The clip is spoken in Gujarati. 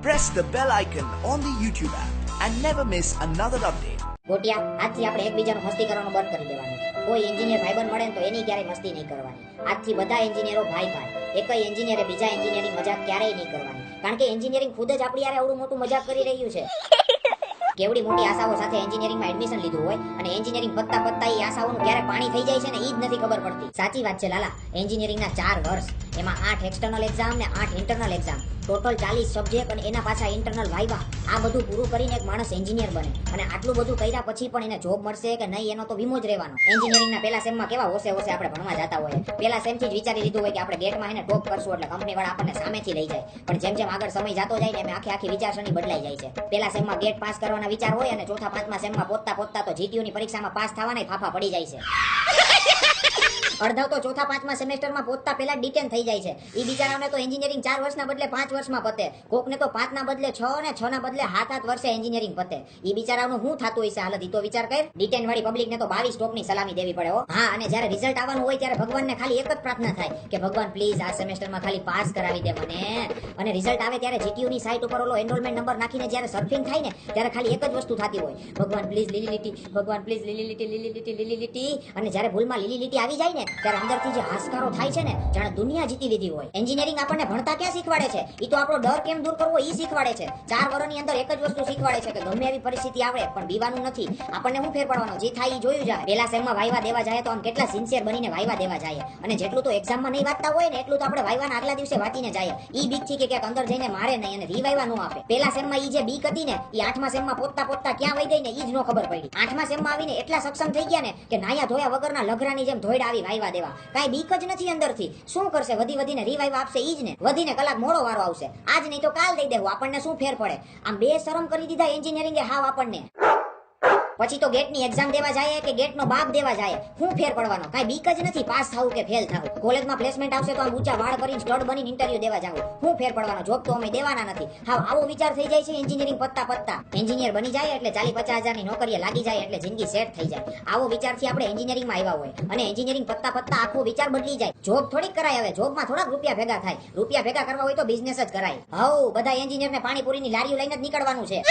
press the bell icon on the YouTube app and never miss another update. Gotiya, આજથી આપણે એકબીજાનું મસ્તી કરવાનું બંધ કરી દેવાનું. કોઈ એન્જિનિયર ભાઈબંધ મળે ને તો એની ક્યારેય મસ્તી નહીં કરવાની. આજથી બધા એન્જિનિયરો ભાઈ ભાઈ. એકય એન્જિનિયરે બીજા એન્જિનિયરની મજાક ક્યારેય નહીં કરવાની. કારણ કે એન્જિનિયરિંગ ખુદ જ આપણી યારે આવડું મોટું મજાક કરી રહ્યું છે. કેવડી મોટી આશાઓ સાથે એન્જિનિયરિંગમાં એડમિશન લીધું હોય અને એન્જિનિયરિંગ પત્તા પત્તા એ આશાઓનું ક્યારે પાણી થઈ જાય છે ને એ જ નથી ખબર પડતી. સાચી વાત છે લાલા. એન્જિનિયરિંગના 4 વર્ષ, એમાં 8 એક્સટર્નલ એક્ઝામ ને 8 ઇન્ટરનલ એક્ઝામ, ટોટલ 40 સબ્જેક્ટ અને એના પાછા ઇન્ટરનલ વાઇવા. આ બધું પૂરું કરીને એક માણસ એન્જિનિયર બને અને આટલું બધું કર્યા પછી પણ એને જોબ મળશે કે નહીં એનો તો વીમો જ રહેવાનો. એન્જિનિયરિંગના પહેલા સેમમાં કેવા હોશે આપણે ભણવા જતા હોય, પહેલા સેમથી જ વિચારી લીધું હોય કે આપણે ગેટમાં એને ટોપ કરશું એટલે કંપની વાળા આપણને સામેથી લઈ જાય. પણ જેમ જેમ આગળ સમય જતો જાય ને એમ આખી વિચારસરણી બદલાઈ જાય છે. પહેલા સેમમાં ગેટ પાસ કરવાના વિચાર હોય અને ચોથા પાંચમા સેમમાં પોતતા તો જીટીયુની પરીક્ષામાં પાસ થવાના ફાફા પડી જાય છે. અડધા તો ચોથા પાંચમા સેમેસ્ટરમાં પહોંચતા પહેલા ડિટેન થઈ જાય છે. એ બિચારાઓને તો એન્જિનિયરિંગ 4 વર્ષના બદલે 5 વર્ષમાં પતે, કોકને તો 5 ના બદલે 6 ને 6 ના બદલે 7 વર્ષે એન્જિનિયરિંગ પતે. એ બિચારાઓનું શું થતું હોય છે હાલત, ઈ તો વિચાર કર. ડિટેન વાળી પબ્લિકને તો 22 ટોપની સલામી દેવી પડે હો. હા, અને જ્યારે રિઝલ્ટ આવવાનું હોય ત્યારે ભગવાનને ખાલી એક જ પ્રાર્થના થાય કે ભગવાન પ્લીઝ આ સેમેસ્ટરમાં ખાલી પાસ કરાવી દે મને. અને રિઝલ્ટ આવે ત્યારે જીટીયુની સાઇટ ઉપર ઓલો એનરોલમેન્ટ નંબર નાખીને જ્યારે સર્ફિંગ થાય ને ત્યારે ખાલી એક જ વસ્તુ થતી હોય, ભગવાન પ્લીઝ લીલી લીટી, ભગવાન પ્લીઝ લીલી લીટી, લીલી લીટી, લીલી લીટી. અને જ્યારે ભૂલમાં લીલી લીટી આવી જાય ને ત્યારે અંદરથી જે હાશકારો થાય છે ને જાણે દુનિયા જીતી લીધી હોય. એન્જિનિયરિંગ આપણને ભણતા ક્યાં શીખવાડે છે, ઈ તો આપણો ડર કેમ દૂર કરવો ઈ શીખવાડે છે. 4 વર્ષની અંદર એક જ વસ્તુ શીખવાડે છે કે ગમે એવી પરિસ્થિતિ આવે પણ બીવાનું નથી. આપણને શું ફેર પડવાનો, જે થાય ઈ જોયું જાય. પહેલા સેમમાં વાયવા દેવા જાય તો આમ કેટલા સિન્સિયર બનીને વાયવા દેવા જાય, અને જેટલું તો એક્ઝામમાં નહીં વાંચતા હોય ને એટલું તો આપણે વાયવાના આગલા દિવસે વાંચીને જાય. ઈ બીક થી કે ક્યાંક અંદર જઈને મારે નહીં અને રીવાયવા નો આપે. પહેલા સેમમાં ઈ જે બીક હતી ને ઈ 8મા સેમમાં પોતતા ક્યાં વઈ ગઈ ને ઈ જ નો ખબર પડી. 8મા સેમમાં આવીને એટલા સક્ષમ થઈ ગયા ને કે નાયા ધોયા વગરના લઘરાની જેમ ધોઈડા આવી વાયવા દેવા. કાઈ બીક જ નથી અંદરથી. શું કરશે, વધીને રિવાઇવ આપશે ઈ જ ને. વધીને કલાક મોડો વારો આવશે, આજ નહીં તો કાલ દઈ દેવું. આપણને શું ફેર પડે. આમ બે શરમ કરી દીધા એન્જિનિયરિંગે હાવ આપણને. પછી તો ગેટની એક્ઝામ દેવા જાય કે ગેટનો બાપ દેવા જાય, શું ફેર પડવાનો. કાઈ બીક જ નથી પાસ થવું કે ફેલ થવું. કોલેજમાં પ્લેસમેન્ટ આવશે તો આમ ઊંચા વાળ કરીને સ્ટડ બનીને ઇન્ટરવ્યુ દેવા જાવ, શું ફેર પડવાનો. જોબ તો અમે દેવાના નથી. હાવ આવો વિચાર થઈ જાય છે એન્જિનિયરિંગ પત્તા. એન્જિનિયર બની જાય એટલે 40-50 હજારની નોકરીએ લાગી જાય એટલે જિંદગી સેટ થઈ જાય. આવો વિચારથી આપણે એન્જિનિયરિંગમાં આવ્યા હોય અને એન્જિનિયરિંગ પત્તા આખો વિચાર બદલી જાય. જોબ થોડીક કરાય, હવે જોબમાં થોડાક રૂપિયા ભેગા થાય. રૂપિયા ભેગા કરવા હોય તો બિઝનેસ જ કરાય. હવ બધા એન્જિનિયરને પાણીપુરીની લારીઓ લઈને જ નીકળવાનું છે.